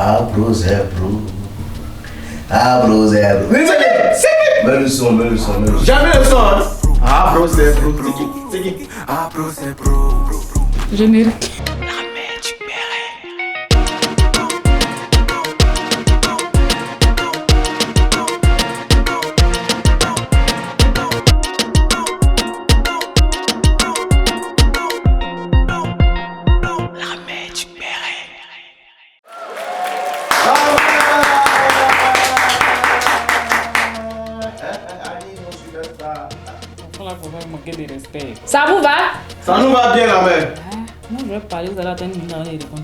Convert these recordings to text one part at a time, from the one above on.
Abro, zébro. Abro, zébro. Mets le son. Jamais le son, hein. Abro, zébro. C'est qui? Abro, zébro. Générique. Ça vous va? Ça nous va bien, la mère. Moi, je vais parler, vous allez attendre une minute avant de répondre.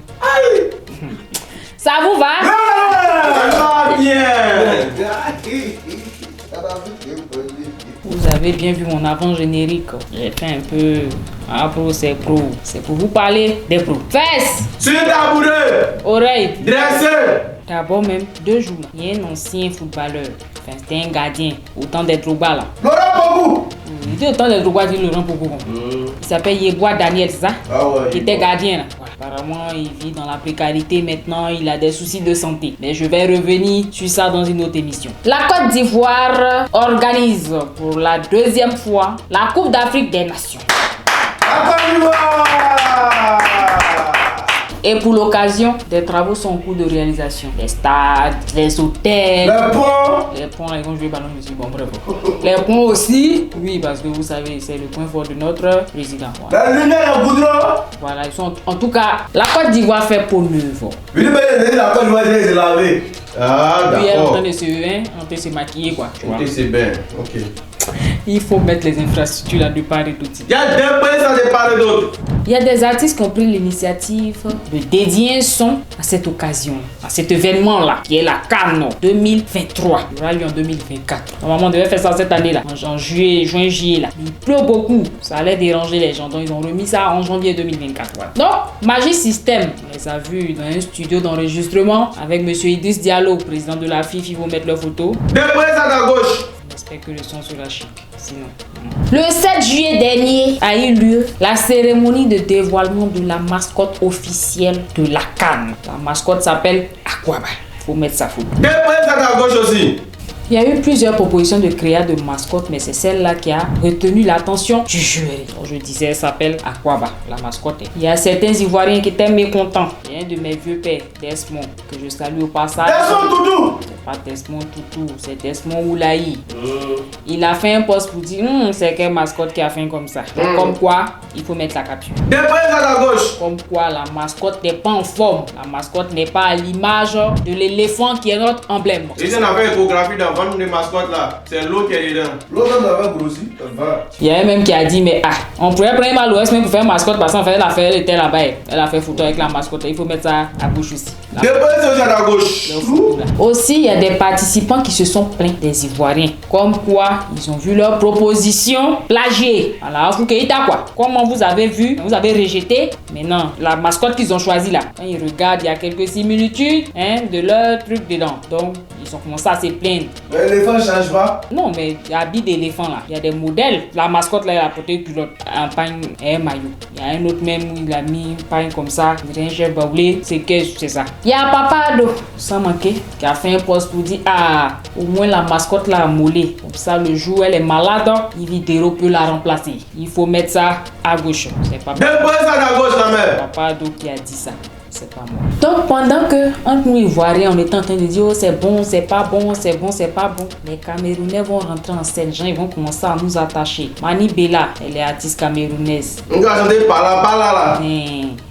Ça vous va? Ça va bien. Vous avez bien vu mon avant-générique. J'ai fait un peu pro, c'est pro. C'est pour vous parler des pros. Fesses! Sur ta bourre. Oreilles! Dressé. D'abord même, 2 jours. Il y a un ancien footballeur. Enfin, c'était un gardien. Autant d'être au bas là. Laurent Bogou. Il était autant d'être au bas, dit Laurent Bogou. Il s'appelle Yeboah Daniel, c'est ça? Ah ouais. Il était gardien là. Voilà. Apparemment, il vit dans la précarité maintenant. Il a des soucis de santé. Mais je vais revenir sur ça dans une autre émission. La Côte d'Ivoire organise pour la 2e fois la Coupe d'Afrique des Nations. La Côte d'Ivoire. Et pour l'occasion, des travaux sont en cours de réalisation. Les stades, les hôtels, Le les ponts, ils vont jouer ballon dessus. Bon, bref. Les ponts aussi, oui, parce que vous savez, c'est le point fort de notre président. Voilà. La lumière, le goudron. Voilà, ils sont en tout cas, la Côte d'Ivoire fait peau neuve. Oui, mais la Côte d'Ivoire, c'est lavé. Ah, Puis elle est en d'accord. train de se maquiller, quoi. Tu vois. C'est bien, ok. Il faut mettre les infrastructures là de part et d'autre. Il y a deux pays, ça dépend de d'autres. Il y a des artistes qui ont pris l'initiative de dédier un son à cette occasion, à cet événement-là, qui est la Cannes 2023. Il aura lieu en 2024. Normalement, on devait faire ça cette année-là, en juin, juillet, là. Il pleut beaucoup, ça allait déranger les gens, donc ils ont remis ça en janvier 2024. Voilà. Donc, Magic System, on les a vus dans un studio d'enregistrement avec Monsieur Idriss Diallo, président de la FIFA, ils vont mettre leurs photos. Deux pays, ça à gauche. J'espère que le son sera chic. Sinon. Le 7 juillet dernier a eu lieu la cérémonie de dévoilement de la mascotte officielle de la Cannes. La mascotte s'appelle Aquaba. Faut mettre sa photo. Deux pays, ça à gauche aussi. Il y a eu plusieurs propositions de créer de mascotte, mais c'est celle-là qui a retenu l'attention du jury. Comme je disais, elle s'appelle Aquaba, la mascotte. Il y a certains Ivoiriens qui étaient mécontents. Il y a un de mes vieux pères, Desmond, que je salue au passage. Desmond Toutou. C'est pas Desmond Toutou, c'est Desmond Oulaï. Il a fait un post pour dire, c'est quelle mascotte qui a fait comme ça. Donc, comme quoi, il faut mettre la capture. Deux pays, ça à gauche. Comme quoi, la mascotte n'est pas en forme. La mascotte n'est pas à l'image de l'éléphant qui est notre emblème. Ils en avaient échographie d'avant les mascottes là. C'est l'eau qui est dedans. L'eau ça va grossir. Ça va. Il y a un même qui a dit, mais on pourrait prendre mal l'Ouest même pour faire mascotte parce qu'en fait, elle était là-bas. Elle a fait photo avec la mascotte. Il faut mettre ça à bouche aussi. Deux pays, ça à gauche. Aussi, il y a des participants qui se sont plaints des Ivoiriens. Comme quoi, ils ont vu leur proposition plagiée. Alors, vous quoi? Comment vous avez vu, vous avez rejeté. Maintenant, la mascotte qu'ils ont choisie là, quand ils regardent, il y a quelques similitudes de leur truc dedans. Donc, ils ont commencé à se plaindre. Mais l'éléphant ne change pas. Non, mais il y a habit d'éléphant là. Il y a des modèles. La mascotte là, elle a porté une culotte, un pagne et un maillot. Il y a un autre même où il a mis un pagne comme ça. Il a un chef baoulé. C'est ça. Il y a Papa Ado, sans manquer, qui a fait un post pour dire au moins la mascotte là a mollé. Comme ça, le jour où elle est malade, Ividero peut la remplacer. Il faut mettre ça à gauche. C'est pas Deux pays, ça à gauche, la mère. Papa Ado qui a dit ça. C'est pas moi. Donc pendant que entre nous Ivoiriens on était en train de dire c'est bon, c'est pas bon, c'est bon, c'est pas bon, les Camerounais vont rentrer en scène, gens ils vont commencer à nous attacher. Mani Bella, elle est artiste camerounaise. On va chanter par là.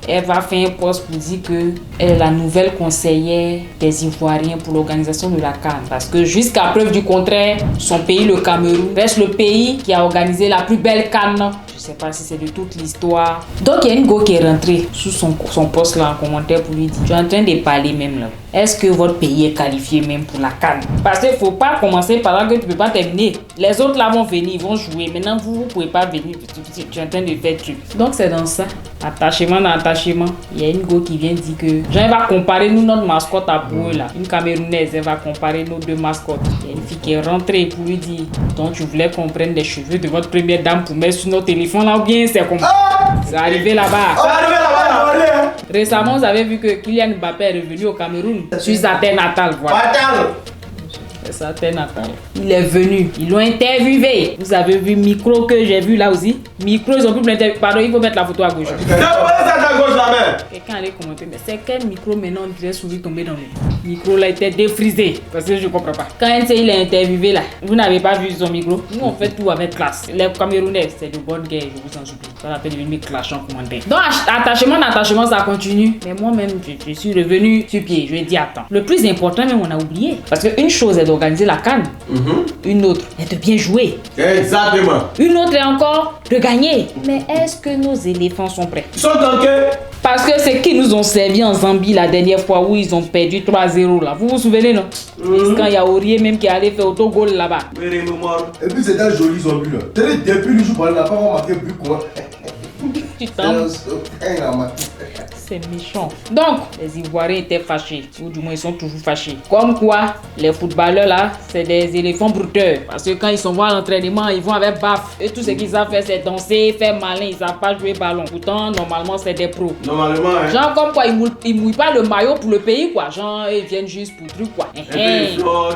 Elle va faire un post pour dire que elle est la nouvelle conseillère des Ivoiriens pour l'organisation de la Cannes. Parce que jusqu'à preuve du contraire, son pays, le Cameroun, reste le pays qui a organisé la plus belle Cannes. Je sais pas si c'est de toute l'histoire. Donc il y a une go qui est rentrée sous son post là en commentaire pour lui dire, tu es en train de parler même là. Est-ce que votre pays est qualifié même pour la Cannes? Parce qu'il ne faut pas commencer par là que tu ne peux pas terminer. Les autres là vont venir, ils vont jouer. Maintenant vous ne pouvez pas venir. Tu es en train de faire truc. Donc c'est dans ça. Attachement dans attachement. Il y a une go qui vient dire que Jean va comparer nous notre mascotte à pour eux là. Une Camerounaise, elle va comparer nos deux mascottes. Il y a une fille qui est rentrée pour lui dire, donc tu voulais qu'on prenne des cheveux de votre première dame pour mettre sur nos téléphones là ou bien c'est comme ça. C'est arrivé là-bas. C'est arrivé là-bas. Récemment, vous avez vu que Kylian Mbappé est revenu au Cameroun sur sa terre natale. Voilà. Sa terre natale. Il est venu, ils l'ont interviewé. Vous avez vu Micro que j'ai vu là aussi. Micro, ils ont pu l'interviewer. Pardon, il faut mettre la photo à gauche. À gauche la main. Quelqu'un allait commenter, mais c'est quel micro maintenant on dirait souris tomber dans le micro là était défrisé. Parce que je comprends pas. Quand il est interviewé là, vous n'avez pas vu son micro. Nous on fait tout avec classe. Les Camerounais, c'est de bonne guerre, je vous en supplie. Ça la peine de venir clash en commentaire. Donc attachement, ça continue. Mais moi-même, je suis revenu sur pied. Je lui ai dit attends. Le plus important même on a oublié. Parce qu'une chose est d'organiser la CAN. Une autre est de bien jouer. Exactement. Une autre est encore de gagner. Mais est-ce que nos éléphants sont prêts? Ils sont tankés. Parce que c'est qui nous ont servi en Zambie la dernière fois où ils ont perdu 3-0 là. Vous vous souvenez non? Quand il y a Aurier même qui allait faire autogol là-bas. Et puis c'est un joli zombie là. Depuis le jour où on n'a pas remarqué plus quoi. Tu t'en... C'est méchant. Donc, les Ivoiriens étaient fâchés. Ou du moins, ils sont toujours fâchés. Comme quoi, les footballeurs là, c'est des éléphants brouteurs. Parce que quand ils sont à l'entraînement, ils vont avec baf. Et tout ce qu'ils savent faire, c'est danser, faire malin. Ils savent pas jouer ballon. Pourtant, normalement, c'est des pros. Normalement, hein. Genre, comme quoi, ils mouillent pas le maillot pour le pays, quoi. Genre, ils viennent juste pour truc, quoi. Ils s'en vont.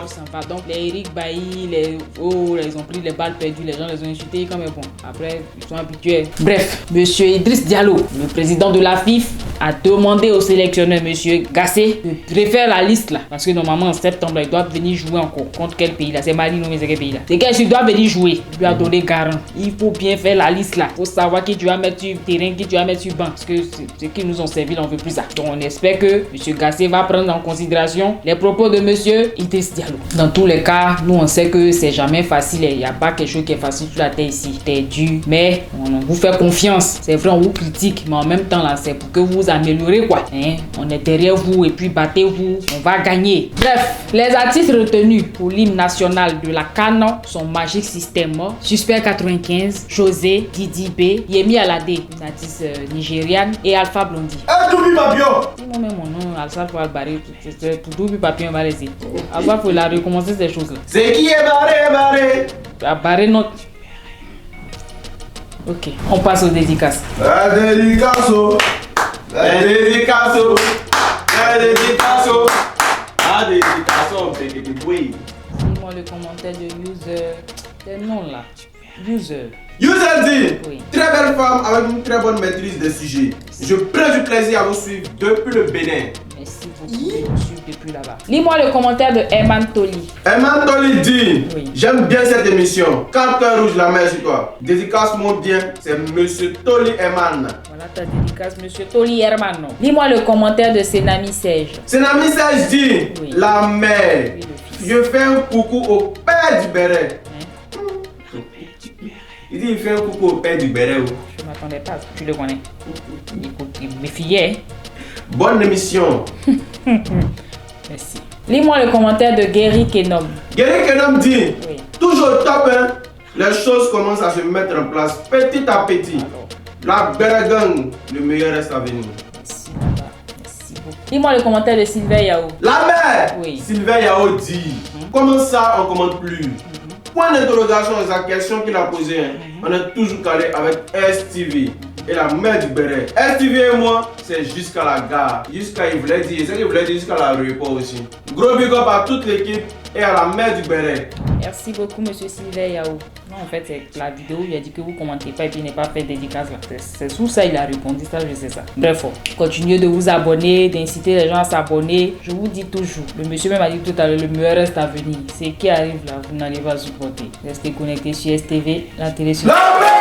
Donc, les Eric Bailly, ils ont pris les balles perdues. Les gens les ont insultés. Comme bon. Après, ils sont habitués. Bref, monsieur Idriss Diallo, le président de la FIF, a demandé au sélectionneur monsieur Gassé de refaire la liste là. Parce que normalement en septembre, il doit venir jouer encore. Contre quel pays là? C'est Mali, non mais c'est quel pays là? C'est qu'il doit venir jouer. Il lui a donné garant. Il faut bien faire la liste là. Il faut savoir qui tu vas mettre sur terrain, qui tu vas mettre sur banc. Parce que ce qui nous ont servi là, on veut plus ça. Donc on espère que monsieur Gassé va prendre en considération les propos de monsieur Idriss Diallo. Dans tous les cas, nous on sait que c'est jamais facile. Il n'y a pas quelque chose qui est facile sur la terre ici. C'est dur. Mais on vous fait confiance. C'est vrai, on vous critique. Mais en même temps là, c'est pour que vous améliorer quoi. On est derrière vous et puis battez-vous, on va gagner. Bref, les artistes retenus pour l'hymne national de la CAN sont Magic System, Suspect 95, José, Didi B, Yemi Alade, une artiste nigériane, et Alpha Blondy. Doubi Papillon. Dis-moi même mon nom, Alpha faut barrer, pour Doubi Papillon va laisser. Alpha faut la recommencer ces choses là. C'est qui est barré? Barrer notre... Ok, on passe aux dédicaces. La dédicace. La dédicace. La dédicace. La dédicace. C'est des bruits. Dis-moi le commentaire de user. Le nom là. User. User dit, Oui. très belle femme avec une très bonne maîtrise des sujets. Je prends du plaisir à vous suivre depuis le Bénin. Merci beaucoup de nous suivre depuis là-bas. Lis-moi le commentaire de Herman Toli. Herman Toli dit, Oui. j'aime bien cette émission. Quand cœur rouge la main sur toi. Dédicace-moi bien, c'est monsieur Toli Herman. Voilà ta dédicace, monsieur Toli Herman. Lis-moi le commentaire de Senami Serge. C'est un message dit, Oui. la mère. Oui, le fils. Je fais un coucou au père du béret. Il dit, il fait un coucou au père du béret. Je ne m'attendais pas, tu le connais. Écoute, il me fiait. Bonne émission. Merci. Lis-moi le commentaire de Gary Kenom. Gary Kenom dit, Oui. toujours top, hein. Les choses commencent à se mettre en place petit à petit. La Béret Gang, le meilleur reste à venir. Merci, papa. Merci beaucoup. Lis-moi le commentaire de Sylvain Yao. La mère, Oui. Sylvain Yao dit, comment ça on commande plus? Point d'interrogation à la question qu'il a posée. Hein. On est toujours calé avec STV et la mère du béret. STV et moi, c'est jusqu'à la gare. Jusqu'à, il voulait dire, c'est qu'il voulait dire jusqu'à l'aéroport aussi. Gros big up à toute l'équipe et à la mère du béret. Merci beaucoup, monsieur Sylvain Yao. Non, en fait, c'est la vidéo où il a dit que vous commentez pas et puis il n'est pas fait dédicace là. C'est sous ça il a répondu, ça je sais ça. Bref, continuez de vous abonner, d'inciter les gens à s'abonner. Je vous dis toujours, le monsieur même a dit tout à l'heure, le meilleur reste à venir. C'est qui arrive là, vous n'allez pas supporter. Restez connectés sur STV, la télé sur... La mère